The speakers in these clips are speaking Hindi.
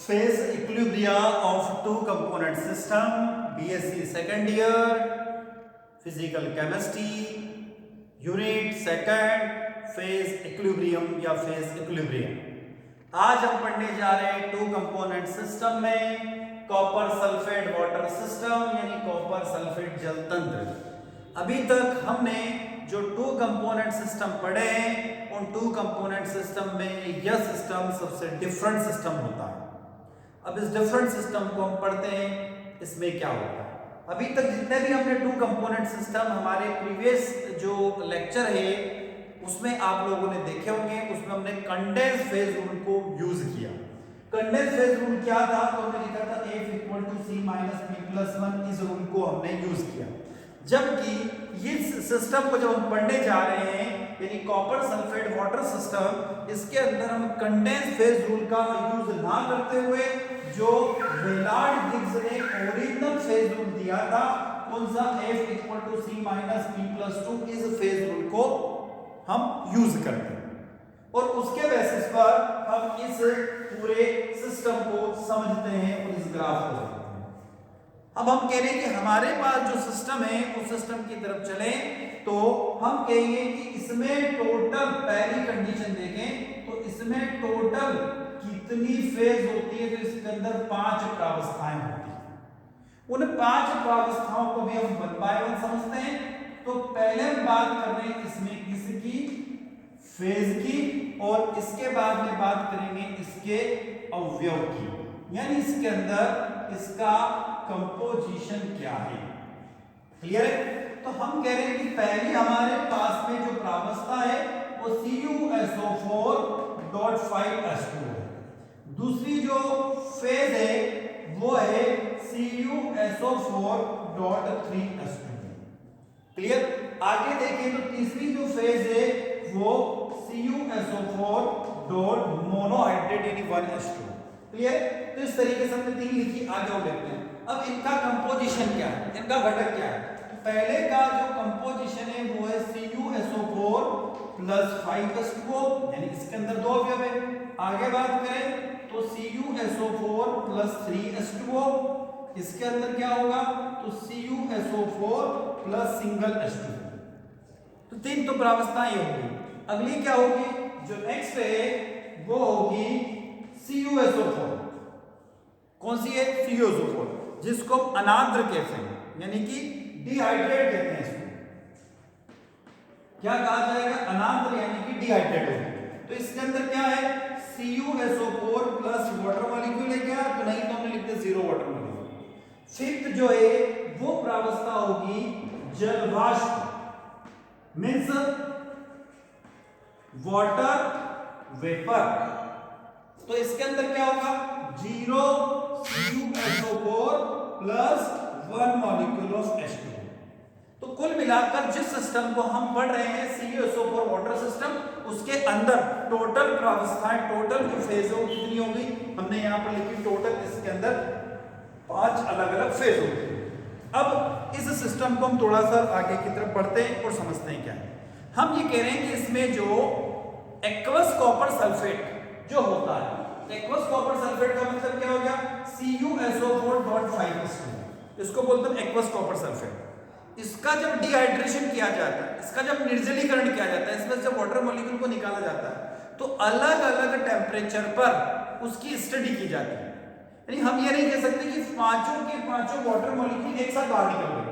phase equilibria of two component system, BSc second year, physical chemistry, unit second, phase equilibrium या phase equilibrium। आज हम पढ़ने जा रहे हैं टू कंपोनेंट सिस्टम में कॉपर सल्फेट वाटर सिस्टम यानी कॉपर सल्फेट जल तंत्र। अभी तक हमने जो टू कंपोनेंट सिस्टम पढ़े हैं उन टू कंपोनेंट सिस्टम में यह सिस्टम सबसे डिफरेंट सिस्टम होता है। अब इस डिफरेंट सिस्टम को हम पढ़ते हैं, इसमें क्या होता है। अभी तक जितने भी हमने टू कंपोनेंट सिस्टम हमारे प्रीवियस जो लेक्चर है उसमें आप लोगों ने देखे होंगे, उसमें हमने कंडेंस फेज रूल को यूज किया। कंडेंस फेज रूल क्या था तो हमने लिखा था F equal to C minus P+1, इस रूल को हमने यूज किया। जबकि इस सिस्टम को जब हम पढ़ने जा रहे हैं यानी कॉपर सल्फेट वाटर सिस्टम, इसके अंदर हम कंडेंस फेज रूल का यूज ना करते हुए जो बेलार्ड गिब्स ने ओरिजिनल फेज रूल दिया था कौन सा F equal to C minus P+2, इस फेज रूल को हम यूज करते हैं और उसके बेसिस पर हम इस पूरे सिस्टम को समझते हैं और इस ग्राफ को समझते हैं। अब हम कह रहे हैं कि हमारे पास जो सिस्टम है उस सिस्टम की तरफ चलें तो हम कहेंगे कि इसमें टोटल पहली कंडीशन देखें तो इसमें टोटल कितनी फेज होती है, तो इसके अंदर 5 प्रावस्थाएं होती हैं। उन 5 प्रावस्थाओं को भी हम वन बाय वन समझते हैं। तो पहले हम बात कर रहे हैं इसमें किसकी, फेज की, और इसके बाद में बात करेंगे इसके अवयव की, यानी इसके अंदर इसका कंपोजिशन क्या है। क्लियर है? तो हम कह रहे हैं कि पहली हमारे पास में जो प्रावस्था है वो CuSO4.5H2 है। दूसरी जो फेज है वो है CuSO4.3H2। क्लियर? आगे देखें तो तीसरी जो फेज है वो CuSO4.मोनोहाइड्रेट यानी 1H2। क्लियर? तो इस तरीके से हमने 3 लिखी, आगे और देखते हैं। अब इनका कंपोजिशन क्या है, इनका घटक क्या है। तो पहले का जो कंपोजिशन है वो है CuSO4+5H2O, यानी इसके अंदर 2 अवयव है। आगे बात करें तो CuSO4+3H2O, इसके अंदर क्या होगा तो CuSO4 प्लस सिंगल H2। तो 3 तो प्रावस्थाएं होगी। अगली क्या होगी, जो नेक्स्ट है वो होगी CuSO4। कौन सी है? CuSO4, जिसको हम अनाद्र कहते हैं यानी कि डिहाइड्रेट कहते हैं। इसको क्या कहा जाएगा? अनाद्र यानी कि डिहाइड्रेट होगी। तो इसके अंदर क्या है CuSO4 प्लस वाटर मॉलिक्यूल है क्या? तो नहीं, तो हमने लिखते 0 वाटर मॉलिक्यूल। फिफ्थ जो है वो प्रावस्था होगी जलवाष्प, मीन्स वाटर वेपर। तो इसके अंदर क्या होगा 0 CuSO4 plus 1 molecule of H2। तो कुल मिलाकर जिस सिस्टम को हम पढ़ रहे हैं CuSO4 वाटर सिस्टम, उसके अंदर टोटल प्रावस्थाएं, टोटल जो फेज हो कितनी होगी, हमने यहां पर लिखी टोटल इसके अंदर 5 अलग अलग फेज होते हैं। अब इस सिस्टम को हम थोड़ा सा आगे की तरफ बढ़ते हैं और समझते हैं क्या है। हम ये कह रहे हैं कि इसमें जो एक्वस कॉपर सल्फेट जो होता है, एक्वस कॉपर सल्फेट का मतलब क्या हो गया CuSO4.5H2, इसको बोलते हैं एक्वस कॉपर सल्फेट। इसका जब डिहाइड्रेशन किया जाता है, इसका जब निर्जलीकरण किया जाता है, इसमें जब वाटर मॉलिक्यूल को निकाला जाता है तो अलग अलग टेम्परेचर पर उसकी स्टडी की जाती है। यानी हम ये नहीं कह सकते कि पांचों के पांचों वाटर मॉलिक्यूल एक साथ बाहर निकल गए,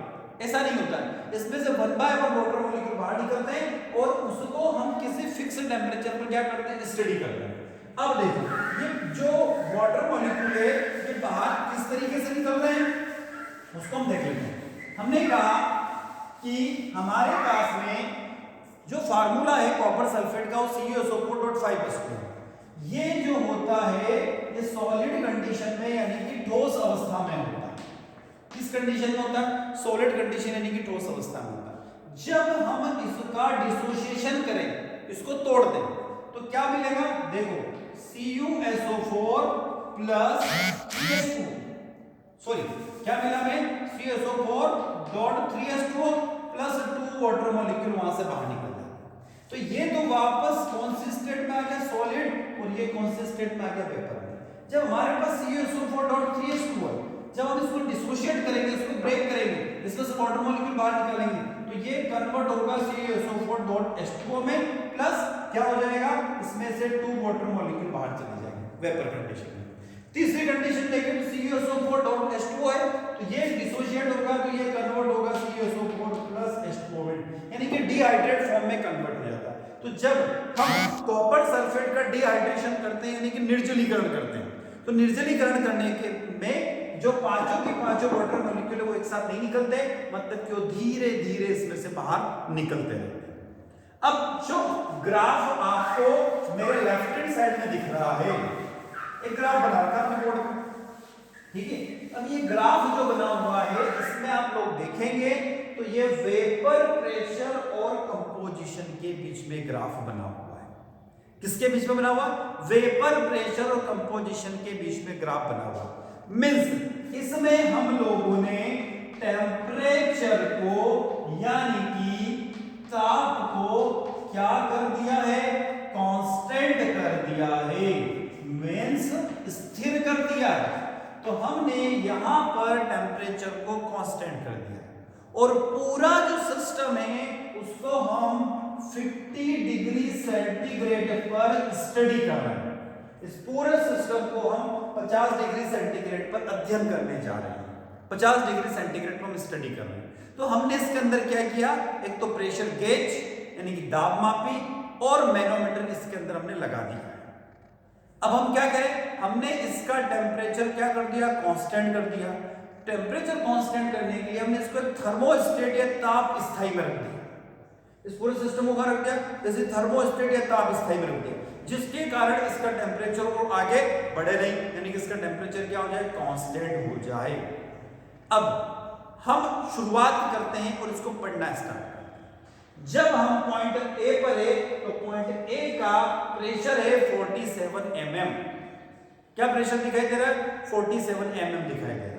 ऐसा नहीं होता है। इसमें से 1 बाय 1 वाटर मॉलिक्यूल बाहर निकलते हैं और उसको हम किसी फिक्स्ड टेम्परेचर पर क्या करते हैं, स्टडी करते हैं। अब देखो ये जो वाटर मॉलिक्यूल है ये बाहर किस तरीके से निकल रहे हैं उसको हम देख लेते हैं। हमने कहा कि हमारे पास में जो फार्मूला है कॉपर सल्फेट का वो CuSO4.5H2। ये जो होता है ये सॉलिड कंडीशन में यानी कि ठोस अवस्था में होता है। किस कंडीशन में होता है? सॉलिड कंडीशन यानी कि ठोस अवस्था में होता है। जब हम इसका डिसोसिएशन करें, इसको तोड़ दें तो क्या मिलेगा, देखो CuSO4 प्लस 3H2, सॉरी क्या मिला हमें CuSO4.3H2 प्लस 2 वाटर मॉलिक्यूल वहां से बाहर निकल जाते हैं। तो ये तो वापस कौन सी स्टेट में आ गया, सॉलिड, और ये कौन से स्टेट में आ गया, वेपर में। जब हमारे पास CuSO4.3H2 है, जब हम इसको डिसोशिएट करेंगे, इसको ब्रेक करेंगे, इसका से वाटर मॉलिक्यूल बाहर निकालेंगे, तो ये कन्वर्ट होगा CuSO4.H2O में, प्लस क्या हो जाएगा, इसमें से 2 वाटर मॉलिक्यूल बाहर चले जाएंगे वेपर कंडीशन में। तीसरी कंडीशन देखें तो CuSO4.H2O है, तो ये डिसोशिएट होगा, तो ये कन्वर्ट होगा CuSO4+H2O में, यानी कि डिहाइड्रेट फॉर्म में कन्वर्ट हो जाता है। तो जब हम कॉपर सल्फेट का डिहाइड्रेशन करते हैं, यानी कि निर्जलीकरण करते हैं, तो निर्जलीकरण करने के में जो पांचों के पांचों वाटर मॉलिक्यूल वो एक साथ नहीं निकलते, मतलब कि वो धीरे धीरे इसमें से बाहर निकलते रहते हैं। अब जो ग्राफ आपको मेरे लेफ्ट हैंड साइड में दिख रहा है, एक ग्राफ बना रखा है बोर्ड में, ठीक है। अब ये ग्राफ जो बना हुआ है, इसमें आप लोग देखेंगे तो ये वेपर प्रेशर और कंपोजिशन के बीच में ग्राफ बना हुआ है। किसके बीच में बना हुआ? वेपर प्रेशर और कंपोजिशन के बीच में ग्राफ बना हुआ। मींस इसमें हम लोगों ने टेम्परेचर को यानी कि ताप को क्या कर दिया है? कांस्टेंट कर दिया है, मींस स्थिर कर दिया है। तो हमने यहां पर टेम्परेचर को कांस्टेंट कर दिया और पूरा जो सिस्टम है उसको हम 50 डिग्री सेंटीग्रेड पर स्टडी कर रहे हैं। इस पूरे सिस्टम को हम 50 डिग्री सेंटीग्रेड पर अध्ययन करने जा रहे हैं। 50 डिग्री सेंटीग्रेड पर हम स्टडी कर रहे हैं। तो हमने इसके अंदर क्या किया? एक तो प्रेशर गेज यानी कि दाब मापी और मैनोमीटर इसके अंदर हमने लगा दिया। अब हम क्या करें? हमने इसका टेम्परेचर क्या कर दिया? कांस्टेंट कर दिया। टेम्परेचर कांस्टेंट करने के लिए हमने इसको थर्मोस्टेट या ताप स्थायी में रख दिया। इस पूरे सिस्टम को कहाँ रख दिया? जैसे थर्मोस्टेट या ताप स्थायी में रख दिया, जिसके कारण इसका टेम्परेचर और आगे बढ़े नहीं, यानी कि इसका टेम्परेचर क्या हो जाए? कांस्टेंट हो जाए। अब हम शुरुआत करते हैं और इसको पढ़ना स्टार्ट करते हैं। जब हम पॉइंट ए पर है तो पॉइंट ए का प्रेशर है 47 mm। क्या प्रेशर दिखाई दे रहा है? 47 mm दिखाई दे रहा है।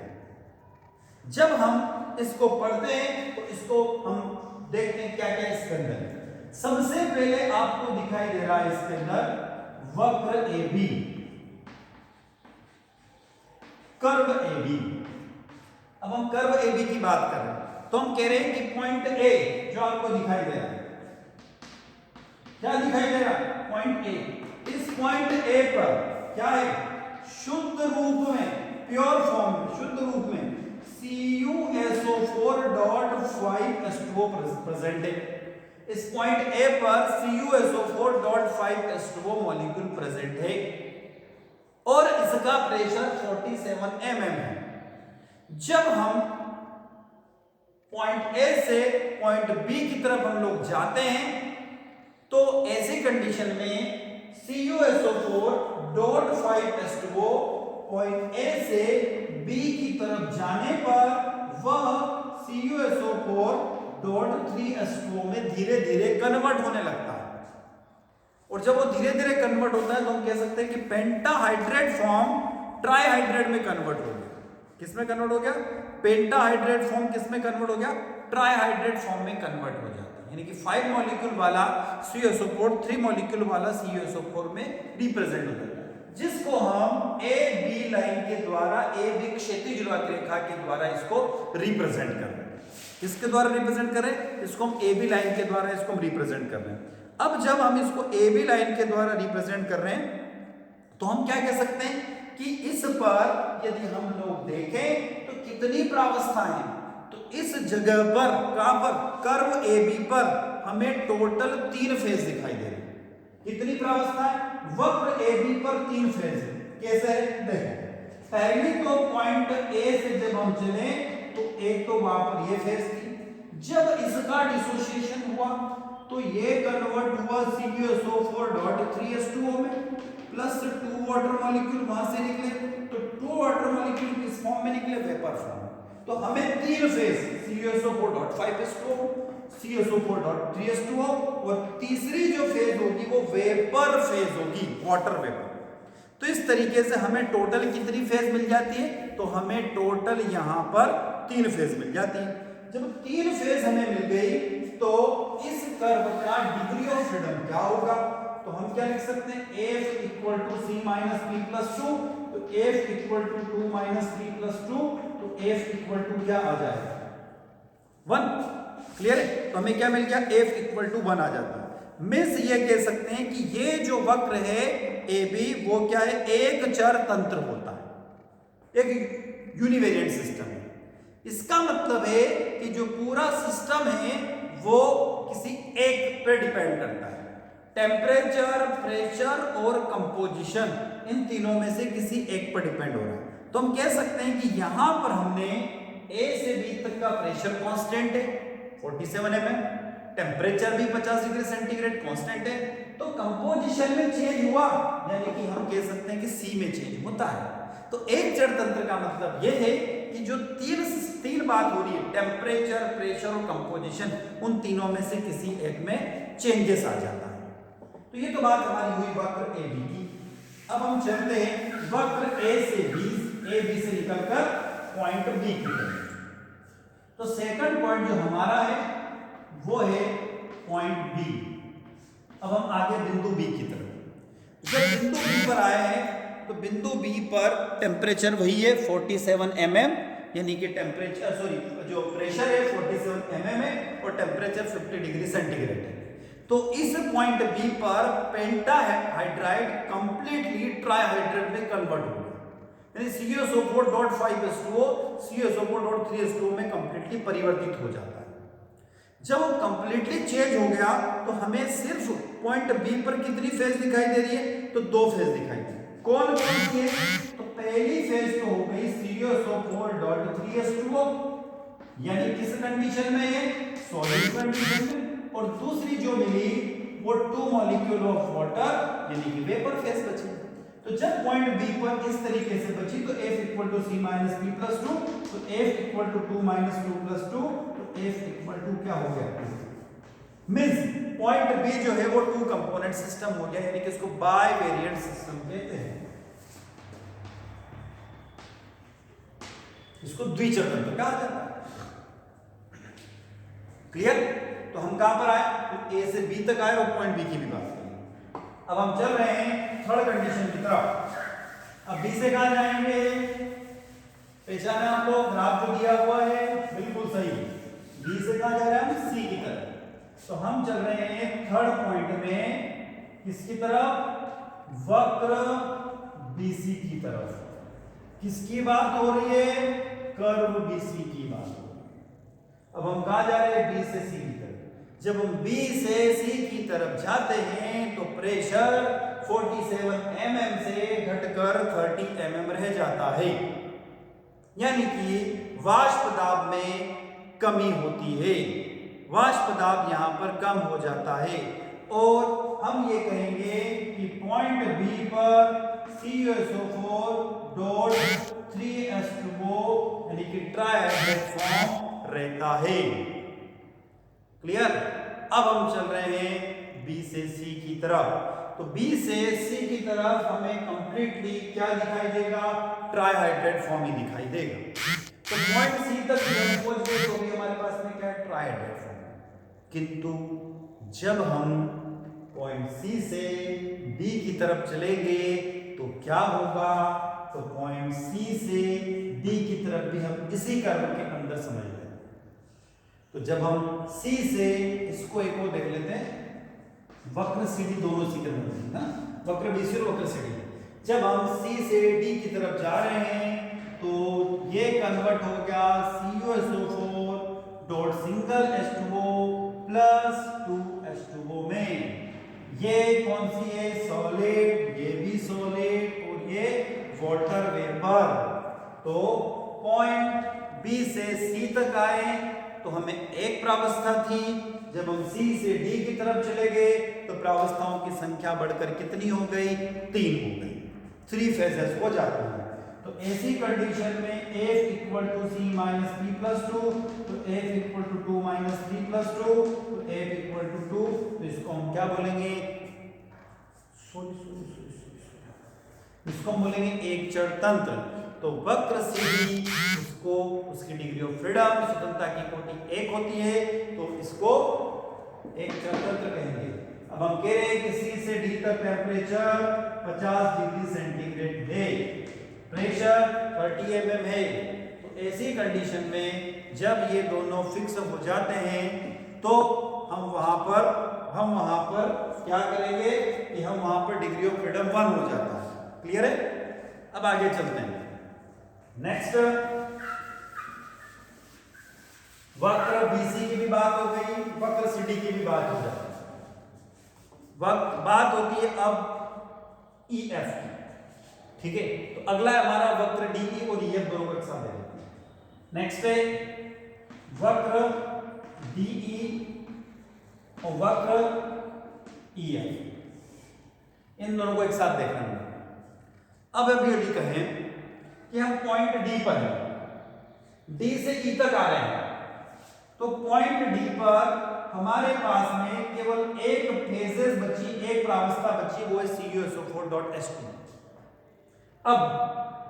जब हम इसको पढ़ते हैं तो इसको हम देखते हैं क्या क्या इसके अंदर। सबसे पहले आपको दिखाई दे रहा है इसके अंदर वक्र AB, कर्व AB। अब हम कर्व AB की बात कर रहे हैं तो हम कह रहे हैं कि पॉइंट ए जो आपको दिखाई दे रहा है, क्या दिखाई दे रहा है? Point A. इस पॉइंट ए पर क्या है? शुद्ध रूप में, प्योर फॉर्म में, शुद्ध रूप में CuSO4.5H2O प्रेजेंट है। इस पॉइंट ए पर CuSO4.5H2O मॉलिक्यूल प्रेजेंट है और इसका प्रेशर 47 mm है। जब हम पॉइंट ए से पॉइंट बी की तरफ हम लोग जाते हैं तो ऐसी कंडीशन में CuSO4.5H2O पॉइंट ए से बी की तरफ जाने पर वह CuSO4.3H2O में धीरे धीरे कन्वर्ट होने लगता है। और जब वो धीरे धीरे कन्वर्ट होता है तो हम कह सकते हैं कि पेंटाहाइड्रेट फॉर्म ट्राइहाइड्रेट में कन्वर्ट हो गया। किसमें कन्वर्ट हो गया? पेंटाहाइड्रेट फॉर्म किसमें कन्वर्ट हो गया? ट्राइहाइड्रेट फॉर्म में कन्वर्ट हो जाता है, यानी कि 5 मॉलिक्यूल वाला CuSO4 3 मॉलिक्यूल वाला CuSO4 में रिप्रेजेंट हो जाता है, जिसको हम ए बी लाइन के द्वारा, ए बी क्षैतिज रेखा के द्वारा इसको रिप्रेजेंट कर रहे हैं। किसके द्वारा रिप्रेजेंट कर रहे हैं? इसको हम ए बी लाइन के द्वारा इसको हम रिप्रेजेंट कर रहे हैं। अब जब हम इसको ए बी लाइन के द्वारा रिप्रेजेंट कर रहे हैं तो हम क्या कह सकते हैं कि इस पर यदि हम लोग देखें तो कितनी प्रावस्थाएं, तो इस जगह पर, कहां पर? कर्व AB पर हमें टोटल 3 फेज दिखाई दे रहे हैं। कितनी प्रावस्थाएं? वक्र AB पर 3 फेज। कैसे? देखो, पहली तो पॉइंट ए से जब हम चले तो एक तो वहां पर ये फेज थी। जब इसका डिसोसिएशन हुआ तो ये कन्वर्ट हुआ CuSO4.3H2O में, प्लस 2 वाटर मॉलिक्यूल वहां से निकले, तो 2 वाटर मॉलिक्यूल किस फॉर्म में निकले? Vapour form. तो हमें 3 फेज CuSO4.5H2O, CuSO4.3H2O और तीसरी जो फेज होगी वो वेपर फेज होगी, वाटर वेपर। तो इस तरीके से हमें टोटल कितनी फेज मिल जाती है? तो हमें टोटल यहां पर 3 फेज मिल जाती है। जब 3 फेज हमें मिल गई तो इस कर्व का डिग्री ऑफ फ्रीडम क्या होगा? तो हम क्या लिख सकते हैं? F = C - P + 2। तो तो F equal to 2 minus 3 plus 2, तो F इक्वल टू क्या आ जाएगा 1। क्लियर है? तो हमें क्या मिल गया F इक्वल टू 1 आ जाता है। मिस ये कह सकते हैं कि ये जो वक्र है AB वो क्या है, एक चर तंत्र होता है, एक यूनिवेरिएंट सिस्टम है। इसका मतलब है कि जो पूरा सिस्टम है वो किसी एक पर डिपेंड करता है। टेम्परेचर, प्रेशर और कंपोजिशन, इन तीनों में से किसी एक पर डिपेंड हो रहा है। तो हम कह सकते हैं कि यहां पर हमने A से B तक का प्रेशर कांस्टेंट है 47 mm, टेम्परेचर भी 50 डिग्री सेंटीग्रेड कांस्टेंट है, तो कंपोजिशन में चेंज हुआ, यानी कि हम कह सकते हैं कि C में चेंज होता है। तो एक जड़ तंत्र का मतलब यह है कि जो तीन बात हो रही है, टेम्परेचर, प्रेशर और कंपोजिशन, उन तीनों में से किसी एक में चेंजेस आ जाता है। तो ये तो बात हमारी हुई वक्र AB की। अब हम चलते हैं वक्र A से B से निकलकर पॉइंट B की तरफ। तो सेकंड पॉइंट जो हमारा है वो है पॉइंट B। अब हम आगे बिंदु B की तरफ। जब बिंदु B पर आए हैं तो बिंदु B पर टेम्परेचर वही है 47 mm, यानी कि टेम्परेचर जो प्रेशर है 47 mm है और टेम्परेचर 50 डिग्री सेंटीग्रेड है। तो इस पॉइंट B पर पेंटाहाइड्राइड कंप्लीटली ट्राइहाइड्रेट में कन्वर्ट हो गया, यानी CuSO4.5H2O CuSO4.3H2O में कंप्लीटली परिवर्तित हो जाता है। जब वो कंप्लीटली चेंज हो गया तो हमें सिर्फ पॉइंट B पर कितनी फेज दिखाई दे रही है, तो 2 फेज दिखाई दे रही है। कौन सी है? तो पहली फेज तो हो गई CuSO4.3H2O, यानी किस कंडीशन में है, सॉलिड कंडीशन में, और दूसरी जो मिली वो 2 मॉलिक्यूल ऑफ वाटर यानी कि वेपर फेज बची। तो जब पॉइंट B पर इस तरीके से बची तो F equal to C minus P plus 2, तो F equal to 2 minus 2 plus 2, तो F इक्वल टू क्या हो गया, मींस पॉइंट B जो है वो 2 कंपोनेंट सिस्टम हो गया, यानी कि इसको बाइवेरिएंट सिस्टम कहते हैं, इसको द्विचर तंत्र कहा जाता है। क्लियर? तो हम कहां पर आए, तो A से B तक आए और पॉइंट B की भी बात करें। अब हम चल रहे हैं थर्ड कंडीशन की तरफ। अब B से कहां जाएंगे, पहचाने हम लोग, ग्राफ जो दिया हुआ है बिल्कुल सही, B से कहां जा रहे हैं हम, C की तरफ। तो हम चल रहे हैं थर्ड पॉइंट में किसकी तरफ, वक्र BC की तरफ। किसकी बात हो रही है, कर्व BC की बात हो रही है। अब हम कहां जा रहे हैं, B से C की तरफ। जब हम B से C की तरफ जाते हैं तो प्रेशर 47 mm से घटकर 30 mm रह जाता है, यानी कि वाष्प दाब में कमी होती है, वाष्प दाब यहां पर कम हो जाता है। और हम ये कहेंगे कि पॉइंट B पर CuSO4.3H2O यानी कि ट्राइहाइड्रेट फॉर्म रहता है। क्लियर? अब हम चल रहे हैं B से C की तरफ। तो B से C की तरफ हमें कंप्लीटली क्या दिखाई देगा, ट्राइहाइड्रेट फॉर्म ही दिखाई देगा। तो पॉइंट C तक जब पहुंच गए तो भी हमारे पास में क्या है, ट्राइहाइड्रेट फॉर्म। किंतु जब हम पॉइंट C से D की तरफ चलेंगे तो क्या होगा, तो पॉइंट C से D की तरफ भी हम इसी कर्व के अंदर समझ लें। तो जब हम C से इसको एक और देख लेते हैं, वक्र CD दोनों C के अंदर ना, वक्र BC और वक्र CD। जब हम C से D की तरफ जा रहे हैं तो ये कन्वर्ट हो गया CuSO4 dot single H2O plus 2H2O में। ये कौन सी है, सॉलिड, ये भी सॉलिड और ये वाटर वेपर। तो पॉइंट B से C तक आए तो हमें एक प्रावस्था थी, जब हम C से D की तरफ चले गए तो प्रावस्थाओं की संख्या बढ़कर कितनी हो गई, 3 हो गई, 3 फेजेस हो जाते हैं। तो ऐसी कंडीशन में F equal to C minus P plus 2, तो F equal to 2 minus 3 plus 2, तो F इक्वल टू 2, तो इसको हम क्या बोलेंगे, इसको हम बोलेंगे एक चर तंत्र। तो वक्र CD उसको उसकी डिग्री ऑफ फ्रीडम, स्वतंत्रता की कोटि 1 होती है, तो इसको एक चर तंत्र कहेंगे। अब हम कह रहे हैं कि C से D तक टेम्परेचर 50 डिग्री सेंटीग्रेड है, प्रेशर 30 mm है, तो ऐसी कंडीशन में जब ये दोनों फिक्स हो जाते हैं तो हम वहां पर क्या करेंगे कि हम वहां पर डिग्री ऑफ फ्रीडम 1 हो जाता है। क्लियर है? अब आगे चलते हैं। नेक्स्ट, वक्र BC की भी बात हो गई, वक्र CD की भी बात हो जाती है। बात होती है अब EF की। ठीक है, तो अगला है हमारा वक्र DE और EF दोनों को एक साथ दे देते हैं। नेक्स्ट है वक्र DE और वक्र EF, इन दोनों को एक साथ देखना है। अब यदि कहें कि हम पॉइंट D पर हैं, D से E तक आ रहे हैं, तो पॉइंट D पर हमारे पास में केवल एक फेजेस बची, एक प्रावस्था बची, वो है CuSO4.H2। अब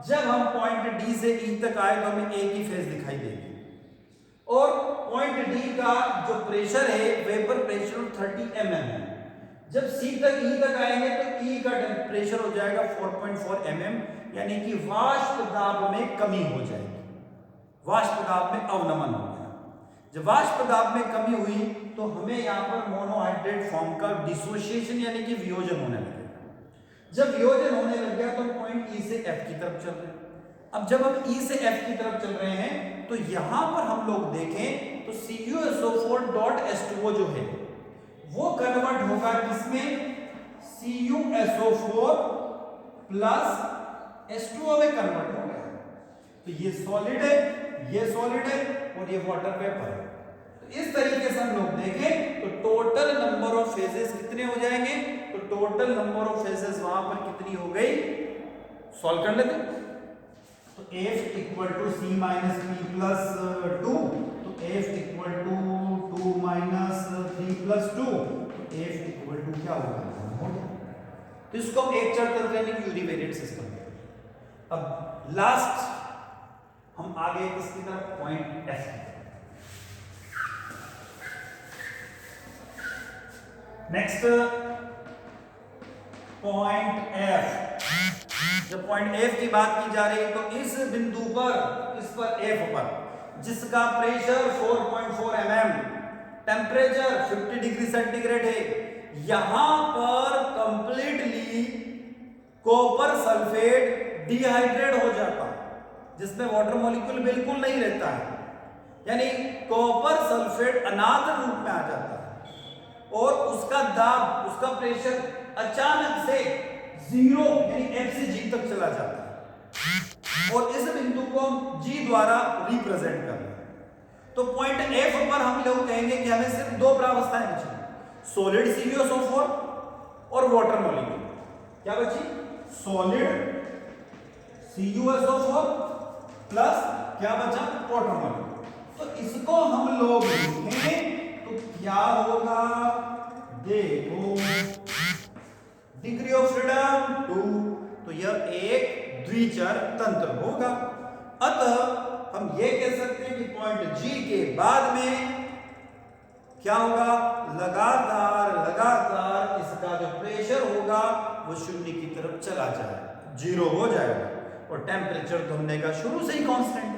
जब हम पॉइंट D से E तक आए तो हमें एक ही फेज दिखाई देगी और पॉइंट D का जो प्रेशर है वेपर प्रेशर 30 mm है। जब C तक E तक आएंगे तो E का टेम्परेचर हो जाएगा 4.4 mm, यानी कि वाष्प दाब में कमी हो जाएगी, वाष्प दाब में अवनमन हो गया। जब वाष्प दाब में कमी हुई तो हमें यहाँ पर मोनोहाइड्रेट फॉर्म का डिसोसिएशन यानी कि वियोजन होने लगा। जब वियोजन होने लग गया तो पॉइंट E से F की तरफ चल रहे हैं। अब जब हम E से F की तरफ चल रहे हैं तो यहां पर हम लोग देखें तो CuSO4.H2O जो है वो कन्वर्ट होगा किसमें, CuSO4 प्लस H2O में कन्वर्ट हो गया। तो ये सॉलिड है, ये सॉलिड है और ये वाटर वेपर है। तो इस तरीके से हम लोग देखें तो टोटल नंबर ऑफ फेजेस कितने हो जाएंगे, तो टोटल नंबर ऑफ फेजेस वहां पर कितनी हो गई, सॉल्व कर लेते हैं। तो F equal to C minus P plus 2, तो F equal to 2 minus 3 plus 2, तो F इक्वल टू क्या होगा, तो इसको हम एक चर तंत्र यानी यूनिवेरिएट सिस्टम। अब लास्ट हम आगे इसकी तरफ पॉइंट F की। नेक्स्ट पॉइंट F, जब पॉइंट F की बात की जा रही है तो इस बिंदु पर, इस पर F पर जिसका pressure 4.4 mm, temperature 50 degree centigrade है, यहां पर कंप्लीटली कॉपर सल्फेट डिहाइड्रेट हो जाता है, जिसमें वाटर मॉलिक्यूल बिल्कुल नहीं रहता है, यानी कॉपर सल्फेट अनाथ रूप में आ जाता है और उसका दाब, उसका प्रेशर अचानक से 0 यानी F से G तक चला जाता है और इस बिंदु को हम G द्वारा रिप्रेजेंट कर रहे हैं। तो पॉइंट F पर हम लोग कहेंगे कि हमें सिर्फ दो प्रावस्थाएं बची, सॉलिड CuSO4 और वाटर मॉलिक्यूल। क्या बची, सॉलिड CuSO4 प्लस क्या बचा, वाटर मॉलिक्यूल। तो इसको हम लोग लिखें तो क्या होगा, देखो डिग्री ऑफ फ्रीडम 2, तो यह एक द्विचर तंत्र होगा। अतः हम ये कह सकते हैं कि पॉइंट G के बाद में क्या होगा, लगातार लगातार इसका जो प्रेशर होगा वो शून्य की तरफ चला जाएगा, 0 हो जाएगा और टेम्परेचर तो हमने कहा शुरू से ही कांस्टेंट है।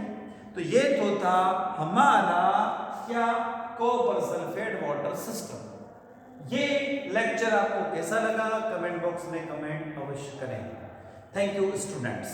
तो ये तो था हमारा क्या, कॉपर सल्फेट वाटर सिस्टम। ये लेक्चर आपको कैसा लगा, कमेंट बॉक्स में कमेंट अवश्य करें। Thank you students.